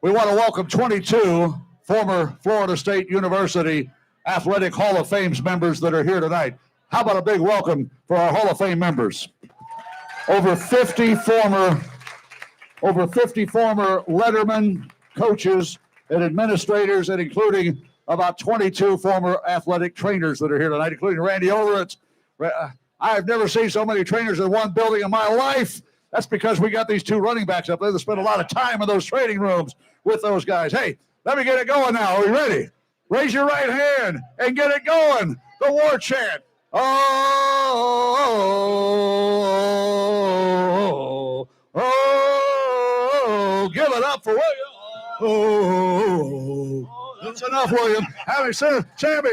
We want to welcome 22 former Florida State University Athletic Hall of Fame members that are here tonight. How about a big welcome for our Hall of Fame members? Over 50 former lettermen, coaches, and administrators, and including about 22 former athletic trainers that are here tonight, including Randy Overett. I've never seen so many trainers in one building in my life. That's because we got these two running backs up there that spend a lot of time in those training rooms with those guys. Hey, let me get it going now. Are we ready? Raise your right hand and get it going. The war chant. Oh, give it up for William. Oh, that's enough, William. Having said, Sammy.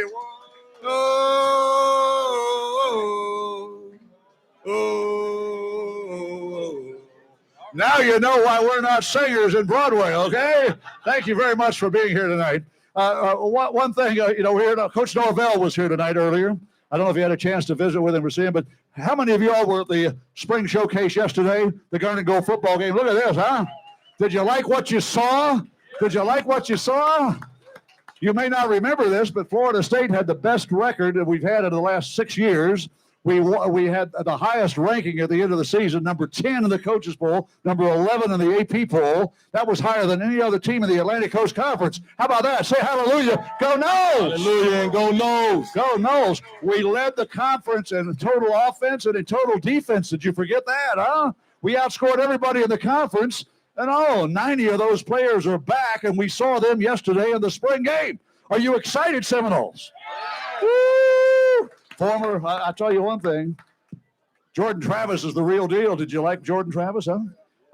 Now you know why we're not singers in Broadway, okay? Thank you very much for being here tonight. One thing, Coach Norvell was here tonight earlier. I don't know if you had a chance to visit with him or see him, but how many of you all were at the spring showcase yesterday, the Garnet Gold football game? Look at this, huh? Did you like what you saw? Did you like what you saw? You may not remember this, but Florida State had the best record that we've had in the last 6 years. We had the highest ranking at the end of the season, number 10 in the coaches poll, number 11 in the AP poll. That was higher than any other team in the Atlantic Coast Conference. How about that? Say hallelujah. Go Noles. Hallelujah and go Noles. Go Noles. We led the conference in total offense and in total defense. Did you forget that, huh? We outscored everybody in the conference. And 90 of those players are back, and we saw them yesterday in the spring game. Are you excited, Seminoles? Woo! I'll tell you one thing. Jordan Travis is the real deal. Did you like Jordan Travis, huh?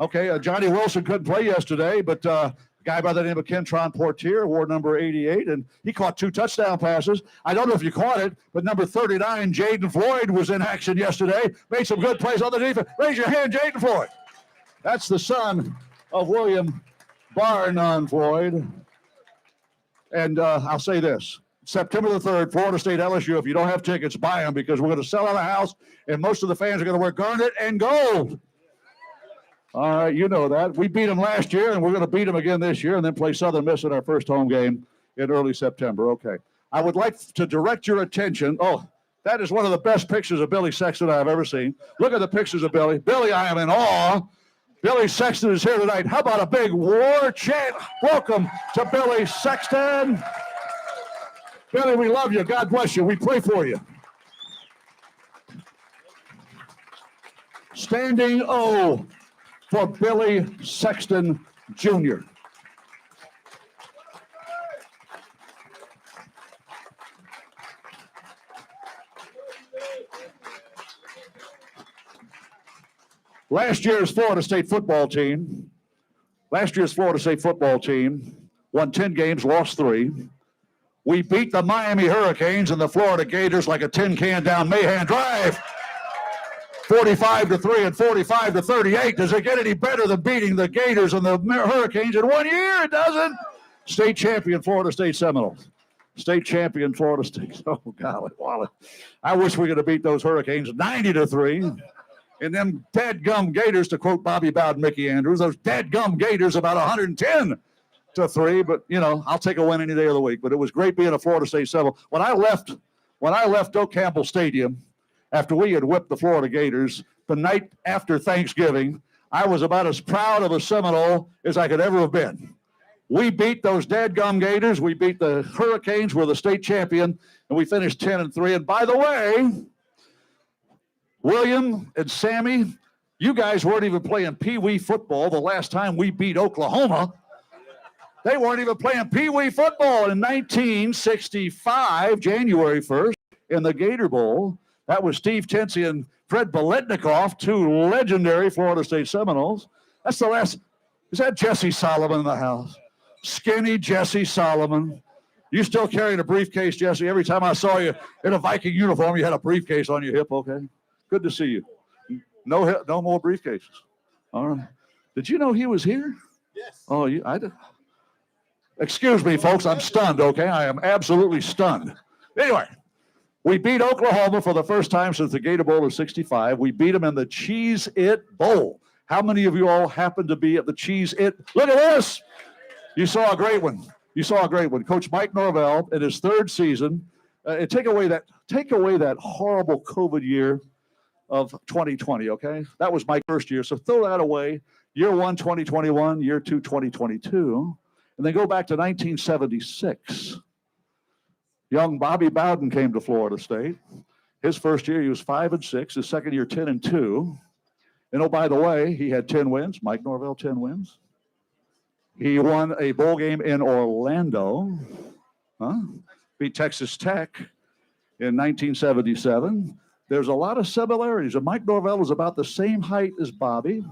Okay, Johnny Wilson couldn't play yesterday, but a guy by the name of Kentron Portier wore number 88, and he caught 2 touchdown passes. I don't know if you caught it, but number 39, Jaden Floyd, was in action yesterday. Made some good plays on the defense. Raise your hand, Jaden Floyd. That's the son of William Barnum Floyd. And I'll say this. September the 3rd, Florida State LSU. If you don't have tickets, buy them, because we're going to sell out a house, and most of the fans are going to wear garnet and gold. All right, you know that. We beat them last year, and we're going to beat them again this year, and then play Southern Miss in our first home game in early September. Okay. I would like to direct your attention. Oh, that is one of the best pictures of Billy Sexton I've ever seen. Look at the pictures of Billy. Billy, I am in awe. Billy Sexton is here tonight. How about a big war chant? Welcome to Billy Sexton. Billy, we love you. God bless you. We pray for you. Standing O for Billy Sexton, Jr. Last year's Florida State football team won 10 games, lost 3. We beat the Miami Hurricanes and the Florida Gators like a tin can down Mahan Drive. 45-3 and 45-38. Does it get any better than beating the Gators and the Hurricanes in 1 year? It doesn't. State champion Florida State Seminoles. State champion Florida State. Oh, golly, Wally. I wish we could have beat those Hurricanes 90-3. And them dead-gum Gators, to quote Bobby Bowden and Mickey Andrews, those dead-gum Gators about 110-3. But, I'll take a win any day of the week. But it was great being a Florida State Seminole. When I left Doak Campbell Stadium, after we had whipped the Florida Gators, the night after Thanksgiving, I was about as proud of a Seminole as I could ever have been. We beat those dadgum Gators. We beat the Hurricanes. We're the state champion, and we finished 10-3. And by the way, William and Sammy, you guys weren't even playing Pee-wee football the last time we beat Oklahoma. They weren't even playing Pee-wee football in 1965, January 1st, in the Gator Bowl. That was Steve Tensi and Fred Biletnikoff, 2 legendary Florida State Seminoles. That's the last. Is that Jesse Solomon in the house? Skinny Jesse Solomon. You still carrying a briefcase, Jesse? Every time I saw you in a Viking uniform, you had a briefcase on your hip, okay? Good to see you. No more briefcases. All right. Did you know he was here? Yes. Oh, I did. Excuse me, folks. I'm stunned, okay? I am absolutely stunned. Anyway, we beat Oklahoma for the first time since the Gator Bowl of '65. We beat them in the Cheese-It Bowl. How many of you all happened to be at the Cheese-It? Look at this. You saw a great one. Coach Mike Norvell in his third season. Take away that horrible COVID year of 2020, okay? That was my first year, so throw that away. Year 1, 2021, year 2, 2022, and then go back to 1976. Young Bobby Bowden came to Florida State. His first year, he was 5-6. His second year, 10-2. And oh, by the way, he had 10 wins. Mike Norvell, 10 wins. He won a bowl game in Orlando. Beat Texas Tech in 1977. There's a lot of similarities. And Mike Norvell was about the same height as Bobby.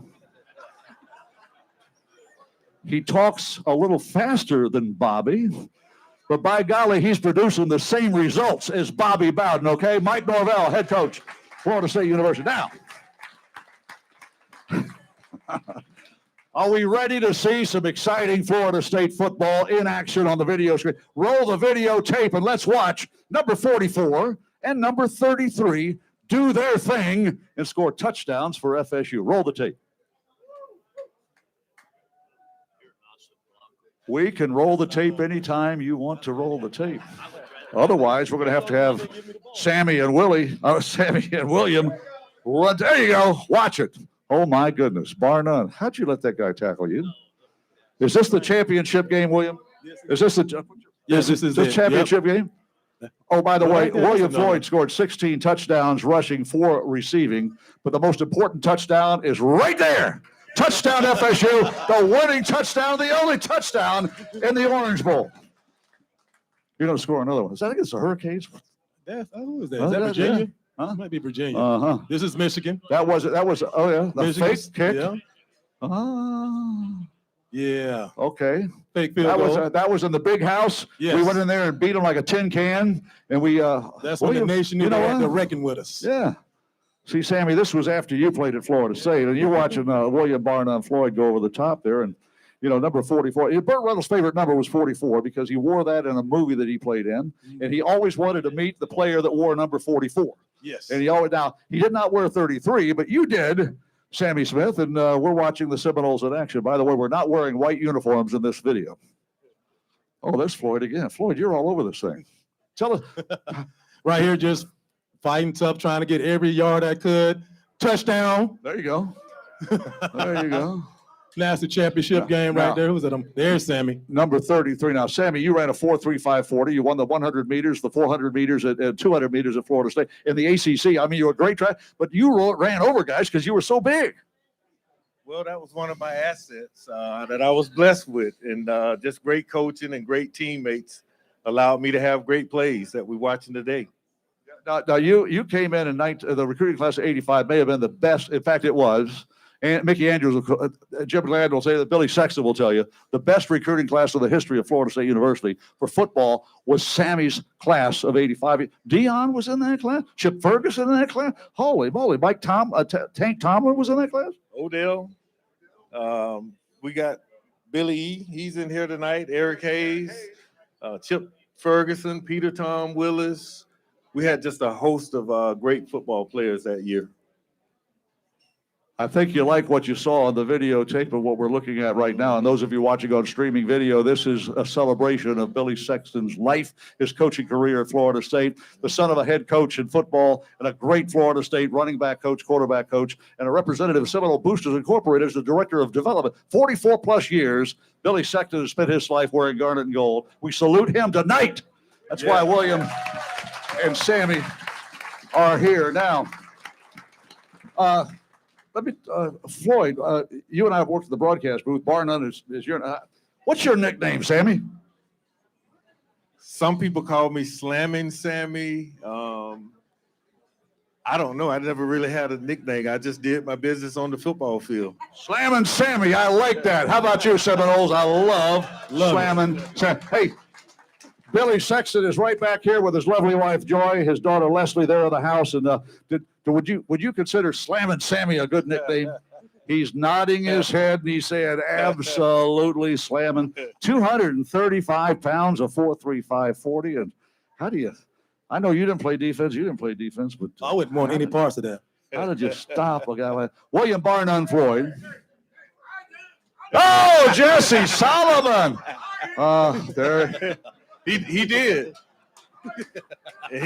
He talks a little faster than Bobby. But by golly, he's producing the same results as Bobby Bowden, okay? Mike Norvell, head coach, Florida State University. Now, are we ready to see some exciting Florida State football in action on the video screen? Roll the videotape and let's watch number 44 and number 33 do their thing and score touchdowns for FSU. Roll the tape. We can roll the tape anytime you want to roll the tape. Otherwise, we're going to have Sammy and William run. There you go. Watch it. Oh, my goodness. Bar none. How'd you let that guy tackle you? Is this the championship game, William? Is this the championship game? Oh, by the way, William Floyd scored 16 touchdowns rushing, 4 receiving. But the most important touchdown is right there. Touchdown FSU, the winning touchdown, the only touchdown in the Orange Bowl. You're going to score another one. Is that against the Hurricanes? Who is that? Is that Virginia? Huh? It might be Virginia. Uh-huh. This is Michigan. That was, oh, yeah, the Michigan, fake kick. Yeah. Yeah. Okay. Fake field goal. That was in the big house. Yes. We went in there and beat them like a tin can, and we. That's when the nation knew they had to reckon with us. Yeah. See, Sammy, this was after you played at Florida State, and you're watching William Barnum Floyd go over the top there, and number 44. Burt Reynolds' favorite number was 44 because he wore that in a movie that he played in, and he always wanted to meet the player that wore number 44. Yes. And he did not wear 33, but you did, Sammy Smith, and we're watching the Seminoles in action. By the way, we're not wearing white uniforms in this video. Oh, there's Floyd again. Floyd, you're all over this thing. Tell us. Right here, just fighting tough, trying to get every yard I could. Touchdown. There you go. There you go. National championship game right there. Who's it? There's Sammy. Number 33. Now, Sammy, you ran a 4.3540. You won the 100 meters, the 400 meters, and 200 meters at Florida State. In the ACC, I mean, you were a great track, but you ran over guys because you were so big. Well, that was one of my assets that I was blessed with, and just great coaching and great teammates allowed me to have great plays that we're watching today. Now you came in the recruiting class of 85 may have been the best. In fact, it was. And Mickey Andrews, Jim Land will say that Billy Sexton will tell you the best recruiting class in the history of Florida State University for football was Sammy's class of 85. Dion was in that class. Chip Ferguson in that class. Holy moly. Tank Tomlin was in that class. Odell. We got Billy E. He's in here tonight. Eric Hayes. Chip Ferguson. Peter Tom Willis. We had just a host of great football players that year. I think you like what you saw on the videotape of what we're looking at right now. And those of you watching on streaming video, this is a celebration of Billy Sexton's life, his coaching career at Florida State, the son of a head coach in football and a great Florida State running back coach, quarterback coach, and a representative of Seminole Boosters Incorporated as the director of development. 44 plus years, Billy Sexton has spent his life wearing garnet and gold. We salute him tonight. That's why William and Sammy are here now. Floyd, you and I have worked at the broadcast booth. Bar none is your. What's your nickname, Sammy? Some people call me Slamming Sammy. I don't know. I never really had a nickname. I just did my business on the football field. Slamming Sammy. I like that. How about you, Seminoles? I love Slamming Sammy. Hey, Billy Sexton is right back here with his lovely wife, Joy, his daughter, Leslie, there in the house. And would you consider Slamming Sammy a good nickname? He's nodding his head, and he's saying, absolutely slamming. 235 pounds of 4.3540. And how do you – I know you didn't play defense. You didn't play defense. But I wouldn't want any parts of that. How did you stop a guy like William Barnum Floyd? Oh, Jesse Solomon. There. He did.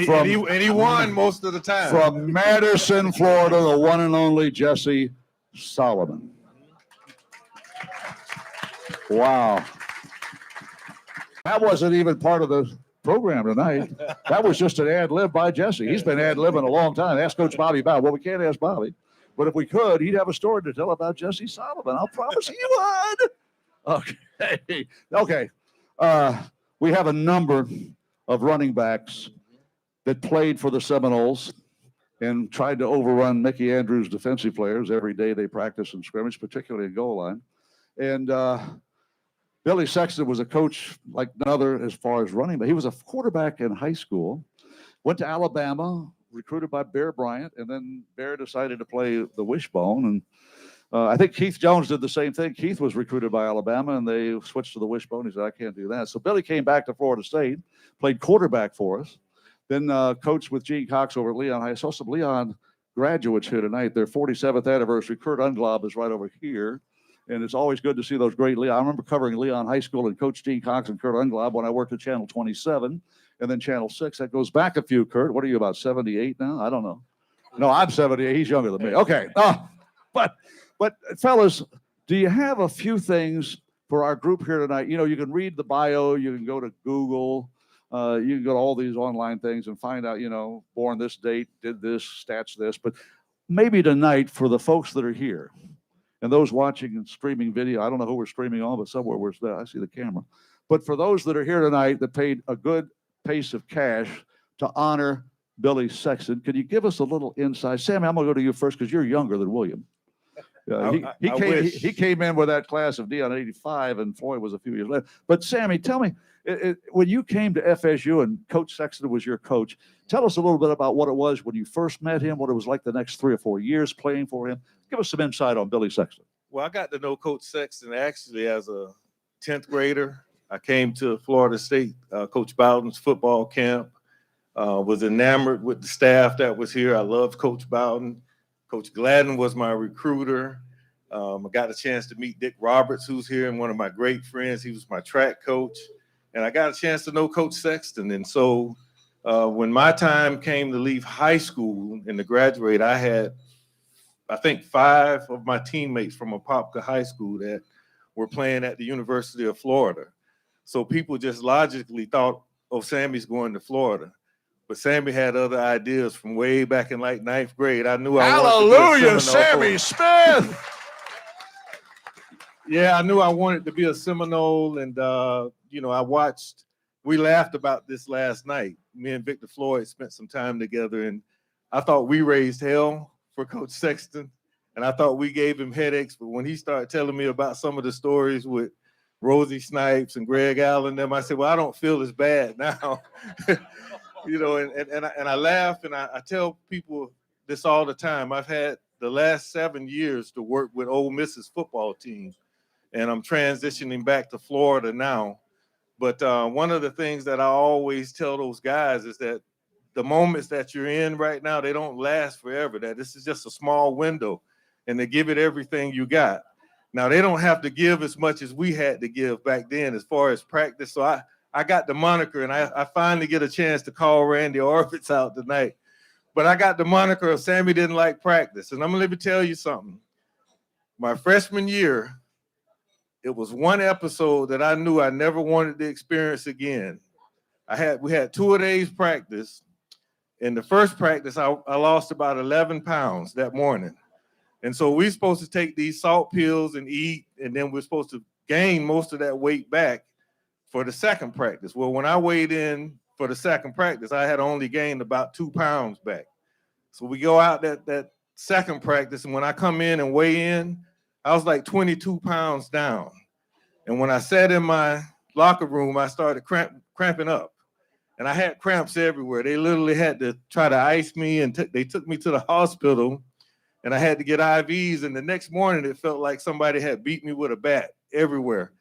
From- And he won most of the time. From Madison, Florida, the one and only Jesse Solomon. Wow. That wasn't even part of the program tonight. That was just an ad lib by Jesse. He's been ad libbing a long time. Ask Coach Bobby about it. Well, we can't ask Bobby, but if we could, he'd have a story to tell about Jesse Solomon. I'll promise he would. Okay. Okay. We have a number of running backs that played for the Seminoles and tried to overrun Mickey Andrews' defensive players every day they practice in scrimmage, particularly in goal line. And Billy Sexton was a coach like none other as far as running, but he was a quarterback in high school, went to Alabama, recruited by Bear Bryant, and then Bear decided to play the wishbone. And I think Keith Jones did the same thing. Keith was recruited by Alabama, and they switched to the wishbone. He said, I can't do that. So Billy came back to Florida State, played quarterback for us, then coached with Gene Cox over at Leon High. I saw some Leon graduates here tonight. Their 47th anniversary. Kurt Unglob is right over here. And it's always good to see those great Leon. I remember covering Leon High School and Coach Gene Cox and Kurt Unglob when I worked at Channel 27 and then Channel 6. That goes back a few, Kurt. What are you, about 78 now? I don't know. No, I'm 78. He's younger than me. Okay. But fellas, do you have a few things for our group here tonight? You know, you can read the bio. You can go to Google. You can go to all these online things and find out, you know, born this date, did this, stats this. But maybe tonight for the folks that are here, and those watching and streaming video, I don't know who we're streaming on, but somewhere where's that? I see the camera. But for those that are here tonight that paid a good pace of cash to honor Billy Sexton, could you give us a little insight? Sammy, I'm going to go to you first because you're younger than William. He came in with that class of Dion 85, and Floyd was a few years later. But Sammy, tell me, when you came to FSU and Coach Sexton was your coach, tell us a little bit about what it was when you first met him, what it was like the next 3 or 4 years playing for him. Give us some insight on Billy Sexton. Well, I got to know Coach Sexton actually as a 10th grader. I came to Florida State, Coach Bowden's football camp, was enamored with the staff that was here. I loved Coach Bowden. Coach Gladden was my recruiter. I got a chance to meet Dick Roberts, who's here, and one of my great friends. He was my track coach. And I got a chance to know Coach Sexton. And so when my time came to leave high school and to graduate, I had, I think, 5 of my teammates from Apopka High School that were playing at the University of Florida. So people just logically thought, oh, Sammy's going to Florida. But Sammy had other ideas from way back in like 9th grade. I knew I wanted to be a Seminole. Sammy Smith. Yeah, I knew I wanted to be a Seminole. And, you know, I watched, we laughed about this last night. Me and Victor Floyd spent some time together, and I thought we raised hell for Coach Sexton. And I thought we gave him headaches. But when he started telling me about some of the stories with Rosie Snipes and Greg Allen, them, I said, well, I don't feel as bad now. You know, and I laugh, and I tell people this all the time. I've had the last 7 years to work with Ole Miss's football team, and I'm transitioning back to Florida now. But one of the things that I always tell those guys is that the moments that you're in right now, they don't last forever, that this is just a small window, and to give it everything you got. Now, they don't have to give as much as we had to give back then as far as practice. So I got the moniker, and I finally get a chance to call Randy Orvitz out tonight. But I got the moniker of Sammy didn't like practice. And I'm going to tell you something. My freshman year, it was one episode that I knew I never wanted to experience again. We had 2 days practice. In the first practice, I lost about 11 pounds that morning. And so we're supposed to take these salt pills and eat, and then we're supposed to gain most of that weight back for the second practice. Well, when I weighed in for the second practice, I had only gained about 2 pounds back. So we go out that second practice, and when I come in and weigh in, I was like 22 pounds down. And when I sat in my locker room, I started cramping up. And I had cramps everywhere. They literally had to try to ice me, and they took me to the hospital, and I had to get IVs. And the next morning, it felt like somebody had beat me with a bat everywhere.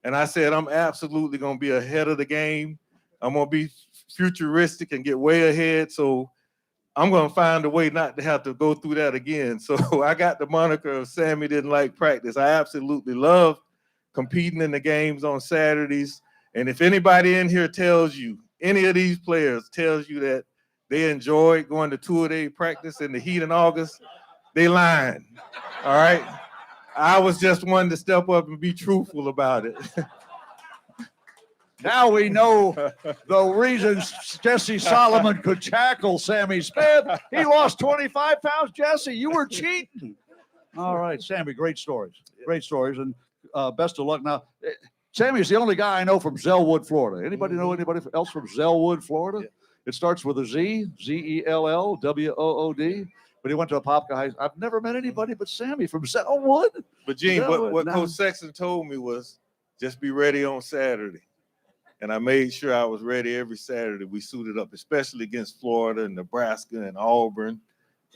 And I said, I'm absolutely going to be ahead of the game. I'm going to be futuristic and get way ahead. So I'm going to find a way not to have to go through that again. So I got the moniker of Sammy didn't like practice. I absolutely loved competing in the games on Saturdays. And if anybody in here tells you, any of these players tells you that they enjoyed going to two-a-day practice in the heat in August, they lying. All right. I was just one to step up and be truthful about it. Now we know the reasons Jesse Solomon could tackle Sammy Smith. He lost 25 pounds. Jesse, you were cheating. All right, Sammy, great stories. Great stories, and best of luck. Now, Sammy's the only guy I know from Zellwood, Florida. Anybody know anybody else from Zellwood, Florida? Yeah. It starts with a Z, Zellwood. But he went to a Apopka High. I've never met anybody but Sammy from Zellwood. But Gene, what Coach Sexton told me was just be ready on Saturday. And I made sure I was ready every Saturday. We suited up, especially against Florida and Nebraska and Auburn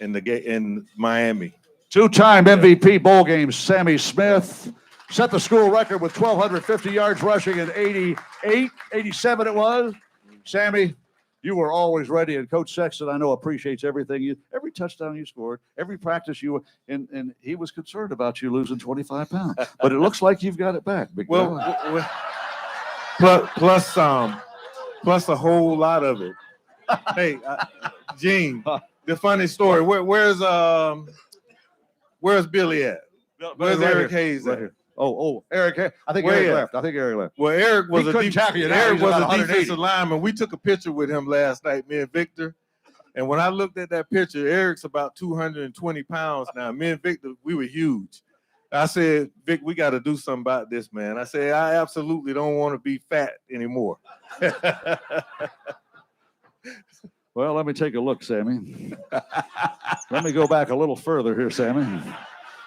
and in Miami. Two-time MVP bowl games, Sammy Smith set the school record with 1,250 yards rushing in 87 it was. Sammy, you were always ready, and Coach Sexton, I know, appreciates every touchdown you scored, every practice you were, and he was concerned about you losing 25 pounds. But it looks like you've got it back, big guy. Plus a whole lot of it. Hey, Gene, the funny story. Where's Billy at? Where's Eric Hayes at? Here. Oh, Eric. I think Eric left. Well, Eric was a defensive lineman. lineman. We took a picture with him last night, me and Victor. And when I looked at that picture, Eric's about 220 pounds now. Me and Victor, we were huge. I said, Vic, we got to do something about this, man. I said, I absolutely don't want to be fat anymore. Well, let me take a look, Sammy. Let me go back a little further here, Sammy.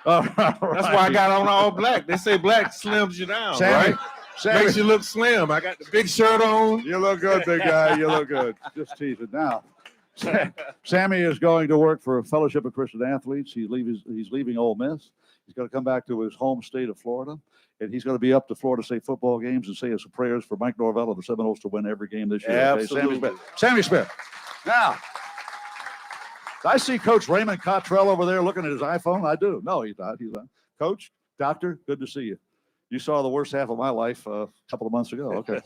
That's why I got on all black. They say black slims you down, Sammy, right? Makes you look slim. I got the big shirt on. You look good, big guy. You look good. Just teasing. Now, Sammy is going to work for a Fellowship of Christian Athletes. He's leaving Ole Miss. He's going to come back to his home state of Florida, and he's going to be up to Florida State football games and say some prayers for Mike Norvell and the Seminoles to win every game this year. Absolutely. Okay? Sammy Smith. Now, I see Coach Raymond Cottrell over there looking at his iPhone. I do. No, he's not. He's not. Coach, doctor, good to see you. You saw the worst half of my life a couple of months ago. Okay.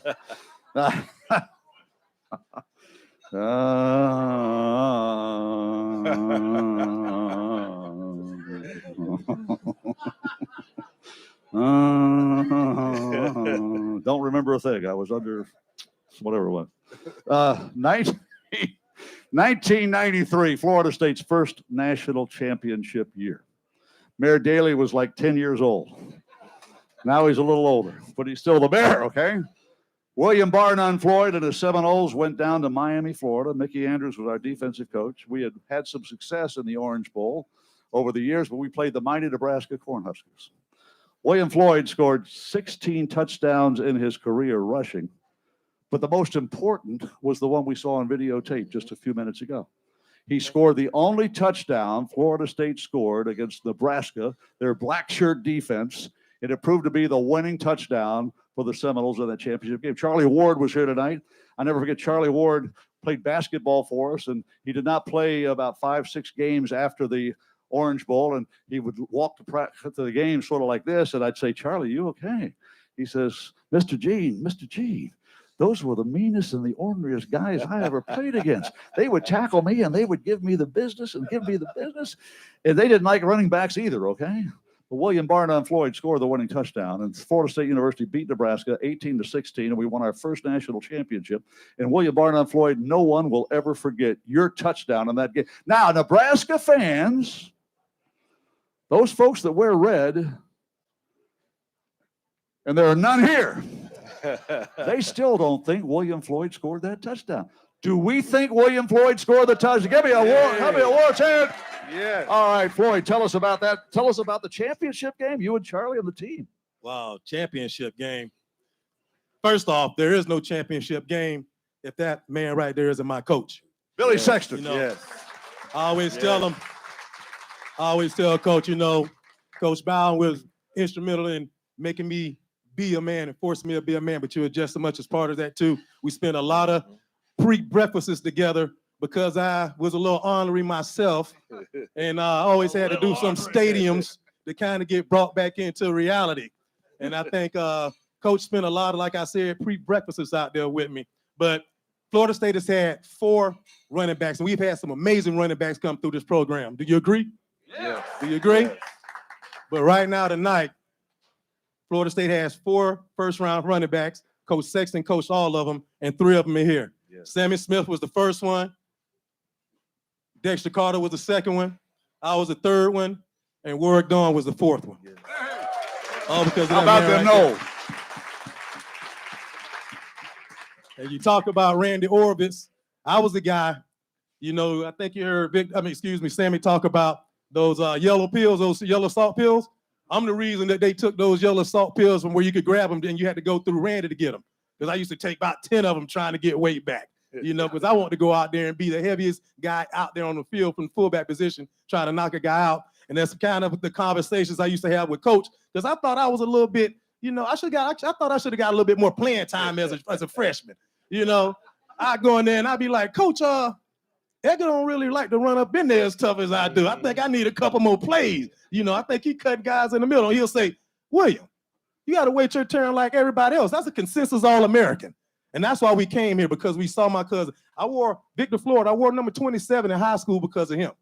Don't remember a thing. I was under whatever it was. 1993, Florida State's first national championship year. Mayor Dailey was like 10 years old. Now he's a little older, but he's still the mayor, okay? William Barnum Floyd and the Seminoles went down to Miami, Florida. Mickey Andrews was our defensive coach. We had some success in the Orange Bowl over the years, but we played the mighty Nebraska Cornhuskers. William Floyd scored 16 touchdowns in his career rushing, but the most important was the one we saw on videotape just a few minutes ago. He scored the only touchdown Florida State scored against Nebraska, their black shirt defense, and it proved to be the winning touchdown for the Seminoles in that championship game. Charlie Ward was here tonight. I never forget, Charlie Ward played basketball for us, and he did not play about 5-6 games after the Orange Bowl, and he would walk to the game sort of like this, and I'd say, Charlie, you okay? He says, Mr. Gene, those were the meanest and the orneriest guys I ever played against. They would tackle me, and they would give me the business, and they didn't like running backs either, okay? But William Barnum Floyd scored the winning touchdown, and Florida State University beat Nebraska 18-16, and we won our first national championship. And William Barnum Floyd, no one will ever forget your touchdown in that game. Now, Nebraska fans, those folks that wear red, and there are none here, they still don't think William Floyd scored that touchdown. Do we think William Floyd scored the touchdown? Give me a war. Give me a war chant. Yeah. All right, Floyd, tell us about that. Tell us about the championship game, you and Charlie and the team. Wow, championship game. First off, there is no championship game if that man right there isn't my coach. Billy Sexton. You know, I always tell Coach, Coach Bowen was instrumental in making me be a man and forcing me to be a man, but you were just as much as part of that too. We spent a lot of pre-breakfasts together because I was a little ornery myself, and I always had to do some stadiums to kind of get brought back into reality. And I think Coach spent a lot of, like I said, pre-breakfasts out there with me. But Florida State has had 4 running backs, and we've had some amazing running backs come through this program. Do you agree? Yeah. Do you agree? Yes. But right now tonight, Florida State has 4 first-round running backs. Coach Sexton coached all of them, and 3 of them are here. Yes. Sammy Smith was the first one. Dexter Carter was the second one. I was the third one, and Warrick Dunn was the 4th one. Yes. All because of How that about man them right there. Noles? And you talk about Randy Orbitz. I was the guy, you know, I think you heard Sammy talk about those yellow pills, those yellow salt pills. I'm the reason that they took those yellow salt pills from where you could grab them, then you had to go through Randy to get them. Because I used to take about 10 of them trying to get weight back, you know, because I wanted to go out there and be the heaviest guy out there on the field from fullback position, trying to knock a guy out. And that's kind of the conversations I used to have with Coach, because I thought I was a little bit, you know, I thought I should have got a little bit more playing time as a freshman. You know, I go in there and I'd be like, Coach, Edgar don't really like to run up in there as tough as I do. I think I need a couple more plays. You know, I think he cut guys in the middle. And he'll say, William, you got to wait your turn like everybody else. That's a consensus All-American. And that's why we came here, because we saw my cousin. I wore Victor Floyd. I wore number 27 in high school because of him.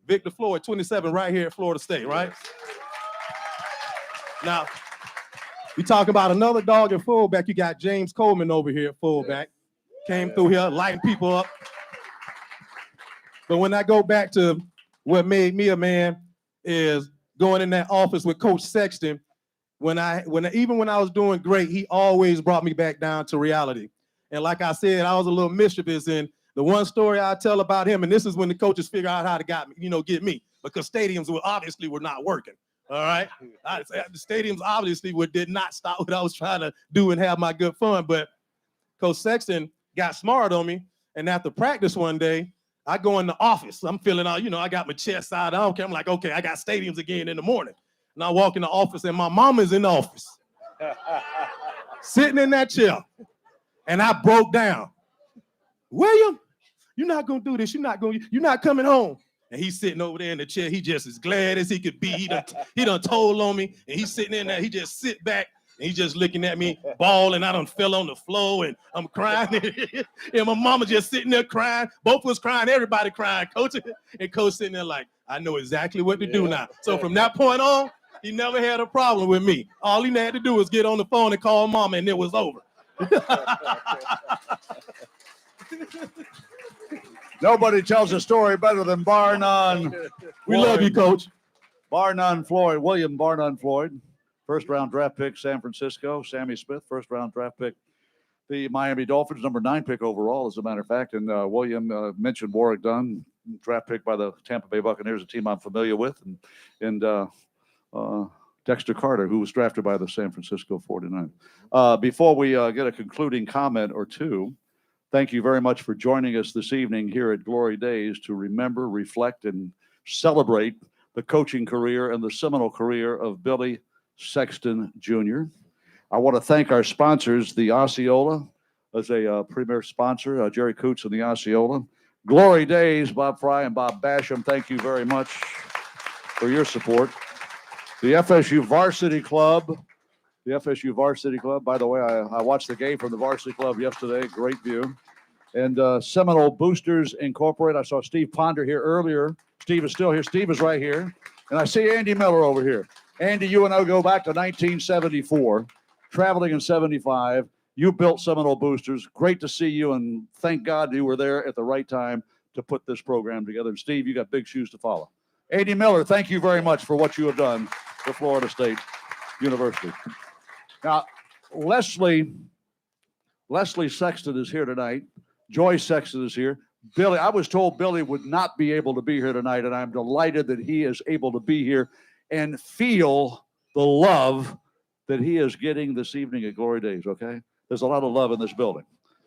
Victor Floyd, 27, right here at Florida State, right? Now, you talk about another dog at fullback. You got James Coleman over here at fullback. Came through here, lighting people up. But when I go back to what made me a man is going in that office with Coach Sexton. Even when I was doing great, he always brought me back down to reality. And like I said, I was a little mischievous. And the one story I tell about him, and this is when the coaches figure out how to get me, because stadiums were not working. All right, the stadiums obviously did not stop what I was trying to do and have my good fun. But Coach Sexton got smart on me, and after practice one day, I go in the office. I'm feeling out, you know, I got my chest out. I don't care. I'm like, okay, I got stadiums again in the morning. And I walk in the office, and my mama's in the office, sitting in that chair. And I broke down. William, you're not gonna do this. You're not coming home. And he's sitting over there in the chair. He just as glad as he could be. He done told on me, and he's sitting in there. He just sit back. And he's just looking at me, bawling. I done fell on the floor, and I'm crying. And my mama just sitting there crying. Both of us crying, everybody crying. Coach sitting there like, I know exactly what to do now. So from that point on, he never had a problem with me. All he had to do was get on the phone and call mama, and it was over. Nobody tells a story better than bar none. We love you, Coach. Bar none Floyd, William Bar none Floyd. First round draft pick, San Francisco. Sammy Smith, first round draft pick. The Miami Dolphins, number 9 pick overall, as a matter of fact. And William mentioned Warrick Dunn, draft pick by the Tampa Bay Buccaneers, a team I'm familiar with. And Dexter Carter, who was drafted by the San Francisco 49ers. Before we get a concluding comment or two, thank you very much for joining us this evening here at Glory Days to remember, reflect, and celebrate the coaching career and the seminal career of Billy Sexton Jr. I want to thank our sponsors, the Osceola, as a premier sponsor, Jerry Coots and the Osceola. Glory Days, Bob Fry and Bob Basham, thank you very much for your support. The FSU Varsity Club. The FSU Varsity Club. By the way, I watched the game from the Varsity Club yesterday. Great view. And Seminole Boosters Incorporated. I saw Steve Ponder here earlier. Steve is still here. Steve is right here. And I see Andy Miller over here. Andy, you and I go back to 1974, traveling in 75. You built Seminole Boosters. Great to see you, and thank God you were there at the right time to put this program together. And Steve, you got big shoes to follow. Andy Miller, thank you very much for what you have done for Florida State University. Now, Leslie Sexton is here tonight. Joy Sexton is here. Billy, I was told Billy would not be able to be here tonight, and I'm delighted that he is able to be here and feel the love that he is getting this evening at Glory Days, okay? There's a lot of love in this building.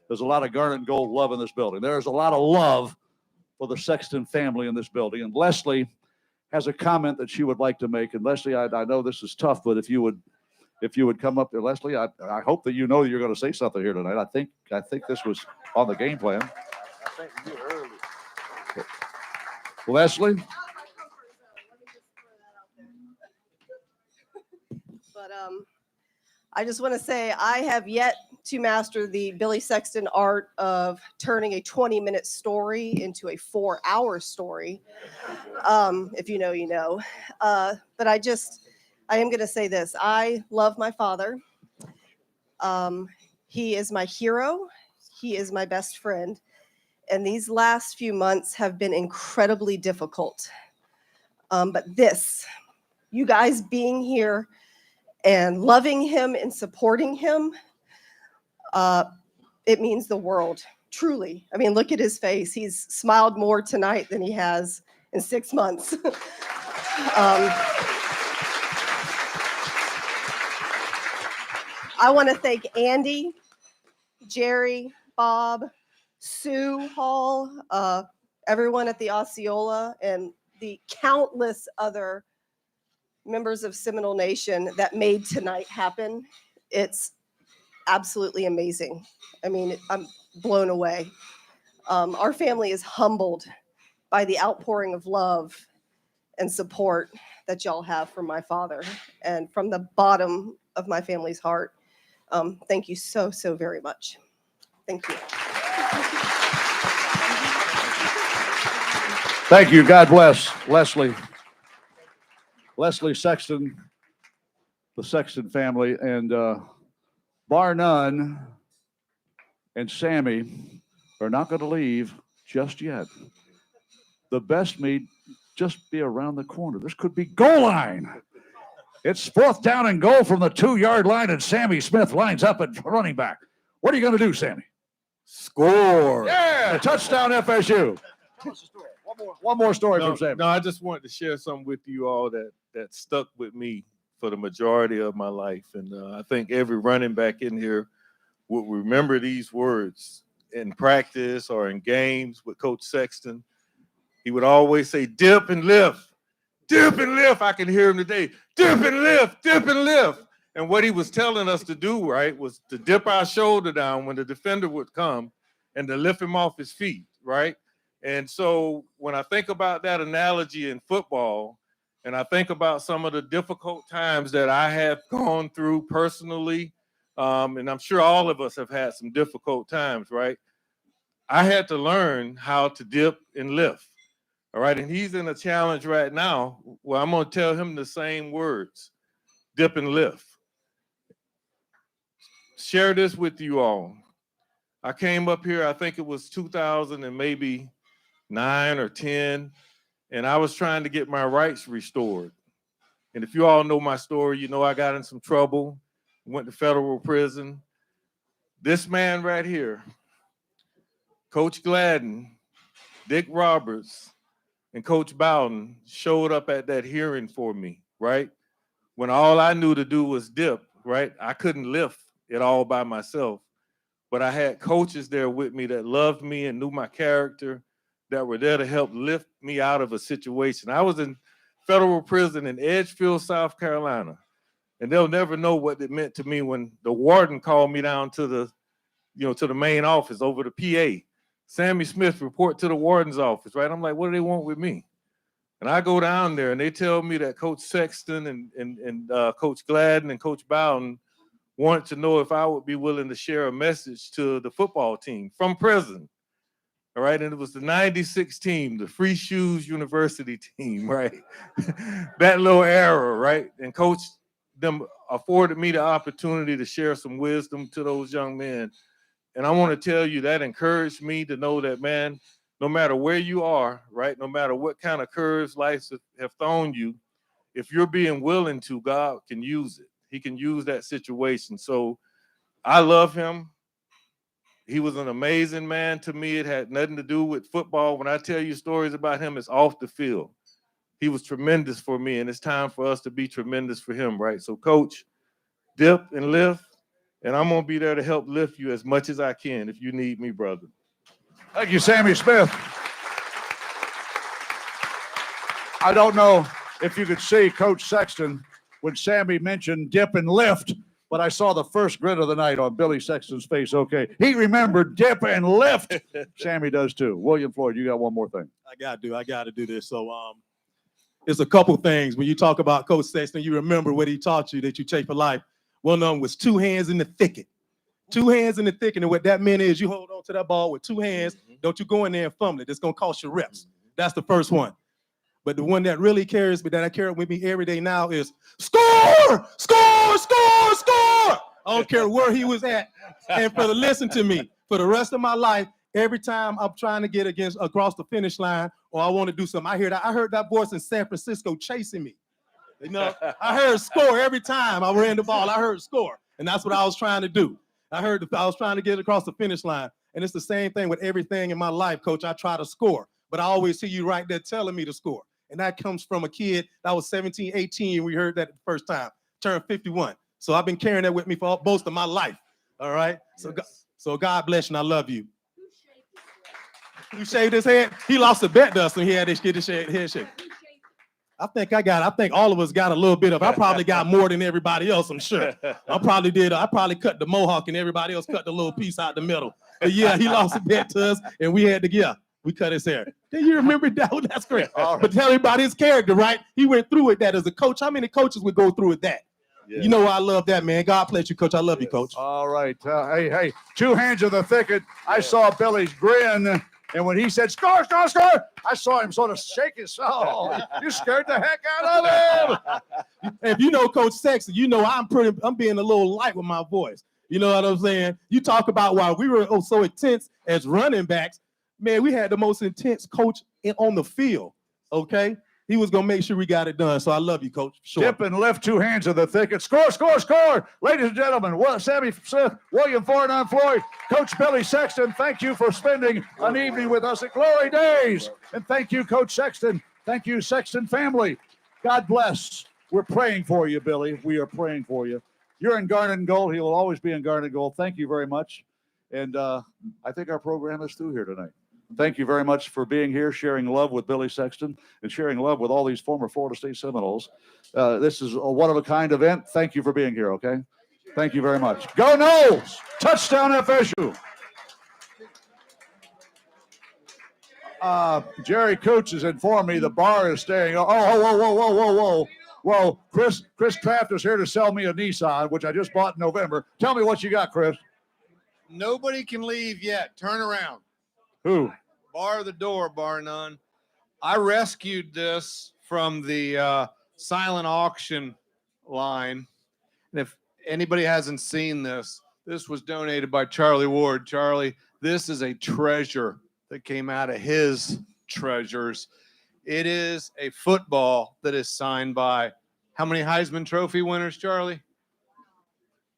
There's a lot of garnet and gold love in this building. There's a lot of love for the Sexton family in this building. And Leslie has a comment that she would like to make. And Leslie, I know this is tough, but if you would come up there, Leslie, I hope that you know that you're going to say something here tonight. I think this was on the game plan. I think you did early. Leslie? But I just want to say I have yet to master the Billy Sexton art of turning a 20-minute story into a 4-hour story. If you know, you know. But I am going to say this. I love my father. He is my hero. He is my best friend. And these last few months have been incredibly difficult. But you guys being here and loving him and supporting him, it means the world, truly. I mean, look at his face. He's smiled more tonight than he has in 6 months. I want to thank Andy, Jerry, Bob, Sue Hall, everyone at the Osceola, and the countless other members of Seminole Nation that made tonight happen. It's absolutely amazing. I mean, I'm blown away. Our family is humbled by the outpouring of love and support that y'all have from my father, and from the bottom of my family's heart. Thank you so, so very much. Thank you. Thank you. God bless Leslie. Leslie Sexton, the Sexton family, and bar none, and Sammy are not going to leave just yet. The best may just be around the corner. This could be goal line. It's 4th down and goal from the 2-yard line, and Sammy Smith lines up at running back. What are you going to do, Sammy? Score. Yeah, touchdown FSU. One more story from Sammy. No, I just wanted to share something with you all that stuck with me for the majority of my life. And I think every running back in here will remember these words in practice or in games with Coach Sexton. He would always say, dip and lift. Dip and lift. I can hear him today. Dip and lift. Dip and lift. And what he was telling us to do, right, was to dip our shoulder down when the defender would come and to lift him off his feet, right? And so when I think about that analogy in football, and I think about some of the difficult times that I have gone through personally, and I'm sure all of us have had some difficult times, right? I had to learn how to dip and lift, all right? And he's in a challenge right now where I'm going to tell him the same words, dip and lift. Share this with you all. I came up here, I think it was 2000 and maybe 9 or 10, and I was trying to get my rights restored. And if you all know my story, you know I got in some trouble, went to federal prison. This man right here, Coach Gladden, Dick Roberts, and Coach Bowden showed up at that hearing for me, right? When all I knew to do was dip, right? I couldn't lift it all by myself, but I had coaches there with me that loved me and knew my character, that were there to help lift me out of a situation. I was in federal prison in Edgefield, South Carolina, and they'll never know what it meant to me when the warden called me down to the main office over the PA. Sammy Smith, report to the warden's office, right? I'm like, what do they want with me? And I go down there and they tell me that Coach Sexton and Coach Gladden and Coach Bowden wanted to know if I would be willing to share a message to the football team from prison. All right, and it was the 96 team, the Free Shoes University team, right? That little era, right? And Coach them afforded me the opportunity to share some wisdom to those young men. And I want to tell you that encouraged me to know that, man, no matter where you are, right? No matter what kind of curves life have thrown you, if you're being willing to, God can use it. He can use that situation. So I love him. He was an amazing man to me. It had nothing to do with football. When I tell you stories about him, it's off the field. He was tremendous for me, and it's time for us to be tremendous for him, right? So, Coach, dip and lift, and I'm going to be there to help lift you as much as I can if you need me, brother. Thank you, Sammy Smith. I don't know if you could see Coach Sexton when Sammy mentioned dip and lift, but I saw the first grin of the night on Billy Sexton's face. Okay, he remembered dip and lift. Sammy does too. William Floyd, you got one more thing. I got to do this. So it's a couple things. When you talk about Coach Sexton, you remember what he taught you that you take for life. One of them was 2 hands in the thicket. 2 hands in the thicket, and what that meant is you hold on to that ball with 2 hands. Don't you go in there and fumble it. It's going to cost you reps. That's the first one. But the one that really carries me, that I carry with me every day now is score, score, score, score. I don't care where he was at. And listen to me, for the rest of my life, every time I'm trying to get across the finish line or I want to do something, I heard that voice in San Francisco chasing me. You know, I heard score every time I ran the ball. I heard score. And that's what I was trying to do. I was trying to get across the finish line. And it's the same thing with everything in my life, Coach. I try to score, but I always see you right there telling me to score. And that comes from a kid that was 17, 18. We heard that the first time, turned 51. So I've been carrying that with me for most of my life. All right. So God bless you and I love you. Who shaved his head? He lost a bet to us and he had to get his head shaved. I think all of us got a little bit of, I probably got more than everybody else, I'm sure. I probably cut the mohawk and everybody else cut the little piece out the middle. But yeah, he lost a bet to us and we had to, we cut his hair. Do you remember that? That's great. Right. But tell everybody his character, right? He went through with that as a coach. How many coaches would go through with that? Yeah. You know I love that, man. God bless you, Coach. I love you, Coach. All right. Hey, 2 hands in the thicket. I saw Billy's grin. And when he said, score, score, score, I saw him sort of shake his soul. You scared the heck out of him. If you know Coach Sexton, you know I'm being a little light with my voice. You know what I'm saying? You talk about why we were so intense as running backs. Man, we had the most intense coach on the field, okay? He was going to make sure we got it done. So I love you, Coach. Sure. Dip and lift, 2 hands in the thicket. Score, score, score. Ladies and gentlemen, Sammy Smith, William Ford, and Floyd, Coach Billy Sexton, thank you for spending an evening with us at Glory Days. And thank you, Coach Sexton. Thank you, Sexton family. God bless. We're praying for you, Billy. We are praying for you. You're in Garnet and Gold. He will always be in Garnet and Gold. Thank you very much. And I think our program is through here tonight. Thank you very much for being here, sharing love with Billy Sexton and sharing love with all these former Florida State Seminoles. This is a one-of-a-kind event. Thank you for being here, okay? Thank you very much. Go Noles! Touchdown FSU! Jerry Coots has informed me the bar is staying. Whoa. Chris Kraft is here to sell me a Nissan, which I just bought in November. Tell me what you got, Chris. Nobody can leave yet. Turn around. Who? Bar the door, bar none. I rescued this from the silent auction line. And if anybody hasn't seen this, this was donated by Charlie Ward. Charlie, this is a treasure that came out of his treasures. It is a football that is signed by how many Heisman Trophy winners, Charlie?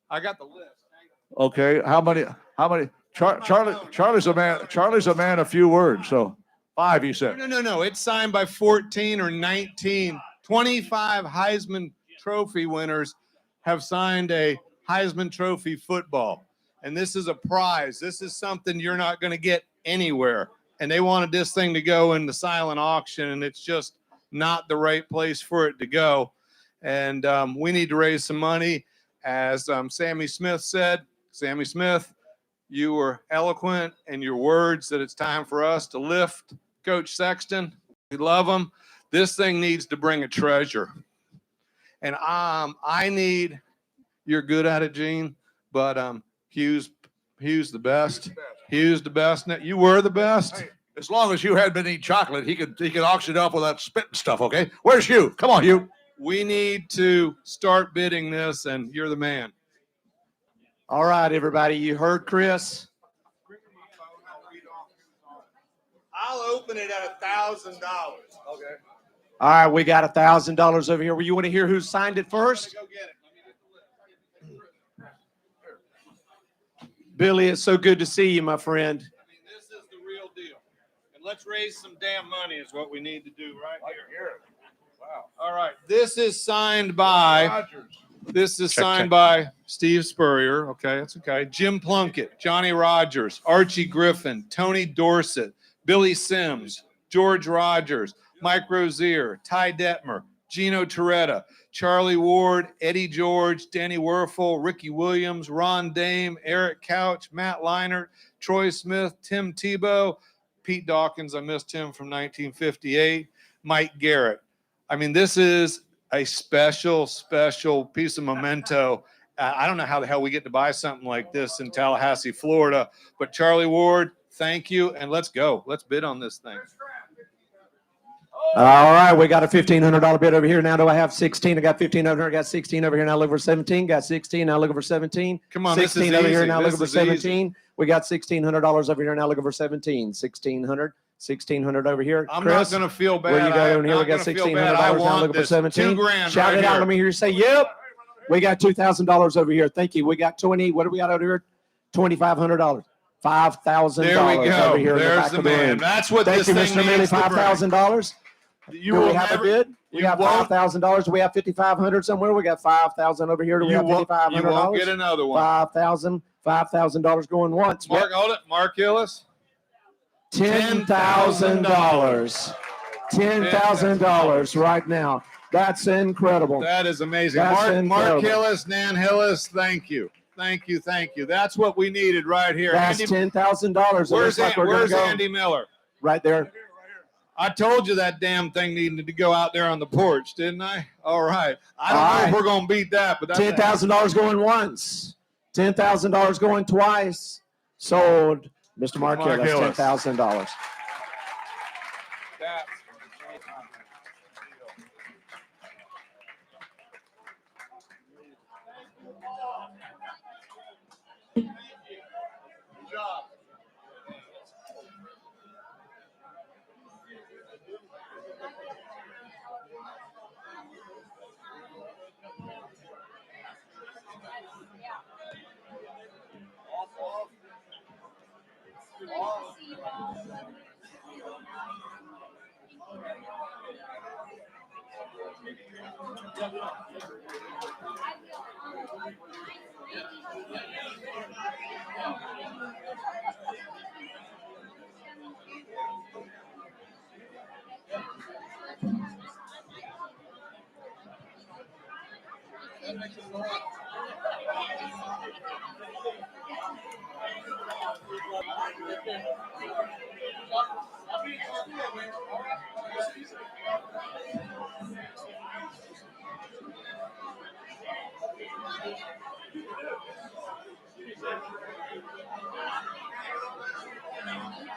I got the list. Okay, how many? Charlie's a man of few words, so 5, you said. No. It's signed by 14 or 19. 25 Heisman Trophy winners have signed a Heisman Trophy football. And this is a prize. This is something you're not going to get anywhere. And they wanted this thing to go in the silent auction, and it's just not the right place for it to go. And we need to raise some money. As Sammy Smith said, Sammy Smith, you were eloquent in your words that it's time for us to lift Coach Sexton. We love him. This thing needs to bring a treasure. And I need, you're good at it, Gene, but Hugh's the best. Hugh's the best. You were the best. Hey, as long as Hugh hadn't been eating chocolate, he could auction it off without spitting stuff, okay? Where's Hugh? Come on, Hugh. We need to start bidding this, and you're the man. All right, everybody, you heard Chris. I'll open it at $1,000. Okay. All right, we got $1,000 over here. You want to hear who signed it first? Go get it. Billy, it's so good to see you, my friend. I mean, this is the real deal. And let's raise some damn money is what we need to do right here. Wow. All right. This is signed by Steve Spurrier. Okay, that's okay. Jim Plunkett, Johnny Rogers, Archie Griffin, Tony Dorsett, Billy Sims, George Rogers, Mike Rozier, Ty Detmer, Gino Toretta, Charlie Ward, Eddie George, Danny Werfel, Ricky Williams, Ron Dame, Eric Couch, Matt Leinert, Troy Smith, Tim Tebow, Pete Dawkins, I missed him from 1958, Mike Garrett. I mean, this is a special piece of memento I don't know how the hell we get to buy something like this in Tallahassee, Florida. But Charlie Ward, thank you, and let's go. Let's bid on this thing. All right, we got a $1,500 bid over here. Now do I have 16? I got 1,500. I got 16 over here. Now looking for 17. Got 16. Now looking for 17. Come on, this is 16 over here. easy. Now This looking for is easy. 17. We got $1,600 over here. Now looking for 17. 1,600. 1,600 over here. I'm Chris, not going to feel bad. where you go in here? We I'm got not gonna feel $1,600 bad. I now want looking for this. 17. $2,000 Shout right it out. here. Let me hear you say, yep. We got $2,000 over here. Thank you. We got 20. What do we got over here? $2,500. $5,000 There we go. over here in the There's back the of the man. room. That's what Thank this you, thing Mr. Millie. needs to bring. $5,000. You Do will we have never, a bid? We you got won't- $5,000. Do we have 5,500 somewhere? We got 5,000 over here. Do we You have won't, you won't get $5,500? another one. $5,000 going once. Mark, hold it. Mark Hillis. $10,000. $10,000 right now. That's incredible. That is amazing. That's Mark incredible. Hillis, Nan Hillis, thank you. Thank you. Thank you. That's what we needed right here. That's Andy, $10,000. It where's looks like we're going to where's go Andy Miller? right there. I told you that damn thing needed to go out there on the porch, didn't I? All right. I don't All know if right. we're going to beat that, but that's $10,000 going once. $10,000 going twice. Sold. Mr. Mark Mark Hillis, Hillis. $10,000.